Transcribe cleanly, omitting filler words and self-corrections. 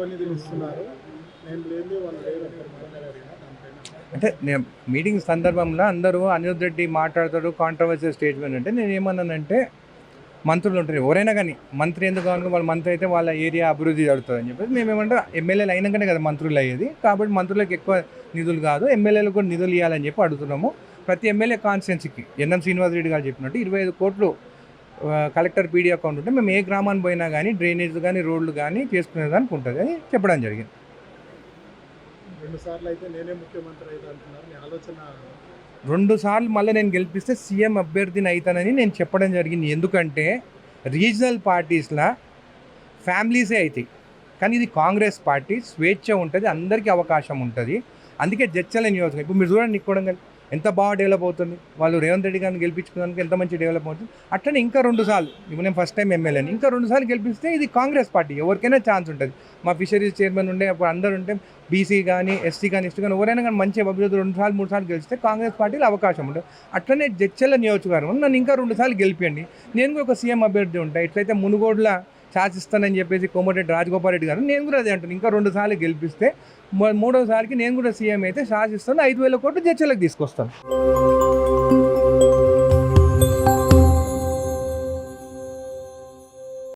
నిధులు ఇస్తున్నారు, నేను లేదు వాళ్ళు లేదు అంటే నేను మీటింగ్ సందర్భంలో అందరూ అనిరుద్ రెడ్డి మాట్లాడతాడు కాంట్రవర్షియల్ స్టేట్మెంట్ అంటే నేను ఏమన్నానంటే మంత్రులు ఉంటారు ఎవరైనా కానీ మంత్రి ఎందుకు కావాలి వాళ్ళ మంత్రి అయితే వాళ్ళ ఏరియా అభివృద్ధి జరుగుతుందని చెప్పేసి మేము ఏమంటే ఎమ్మెల్యేలు అయినాకనే కదా మంత్రులు అయ్యేది కాబట్టి మంత్రులకు ఎక్కువ నిధులు కాదు ఎమ్మెల్యేలకు కూడా నిధులు ఇవ్వాలని చెప్పి అడుగుతున్నాము. ప్రతి ఎమ్మెల్యే కాన్స్టిట్యున్సీకి ఎన్ఎం శ్రీనివాస్ రెడ్డి గారు చెప్పినట్టు 25 కోట్లు కలెక్టర్ పీడీ అకౌంట్ ఉంటే మేము ఏ గ్రామానికి పోయినా కానీ డ్రైనేజ్ కానీ రోడ్లు కానీ చేసుకునేదానికి ఉంటుంది అని చెప్పడం జరిగింది. 2 సార్లు అయితే నేనే ముఖ్యమంత్రి అయితే అంటున్నారు, మీ ఆలోచన? 2 సార్లు మళ్ళీ నేను గెలిపిస్తే సీఎం అభ్యర్థిని అవుతానని నేను చెప్పడం జరిగింది. ఎందుకంటే రీజనల్ పార్టీస్లో ఫ్యామిలీసే అవుతాయి కానీ ఇది కాంగ్రెస్ పార్టీ స్వేచ్ఛ ఉంటుంది, అందరికీ అవకాశం ఉంటుంది. అందుకే జడ్చల నియోజకవర్గం ఇప్పుడు మీరు చూడండి కొడంగల్ ఎంత బాగా డెవలప్ అవుతుంది, వాళ్ళు రేవంత్ రెడ్డి గారిని గెలిపించుకోవడానికి ఎంత మంచి డెవలప్ అవుతుంది. అట్లనే ఇంకా 2 సార్లు ఇప్పుడు నేను ఫస్ట్ టైం ఎమ్మెల్యేని ఇంకా 2 సార్లు గెలిపిస్తే ఇది కాంగ్రెస్ పార్టీ ఎవరికైనా ఛాన్స్ ఉంటుంది. మా ఫిషరీస్ చైర్మన్ ఉండే అప్పుడు అందరూ ఉంటే బీసీ కానీ ఎస్సీ కానీ ఎస్టీ కానీ ఎవరైనా కానీ మంచి అభివృద్ధి 2 సార్లు 3 సార్లు గెలిస్తే కాంగ్రెస్ పార్టీలో అవకాశం ఉంటుంది. అట్లనే జడ్చల నియోజకవర్గం నన్ను ఇంకా 2 సార్లు గెలిపియండి, నేను కూడా ఒక సీఎం అభ్యర్థి ఉంటాయి. ఇట్లయితే మునుగోడులా శాసిస్తానని చెప్పేసి కోమటిరెడ్డి రాజగోపాల్ రెడ్డి గారు నేను కూడా అదే అంటాను, ఇంకా 2 సార్లు గెలిపిస్తే 3వ సారికి నేను కూడా సీఎం అయితే శాసిస్తాను, 5,000 కోట్లు జడ్చలకు తీసుకొస్తాను.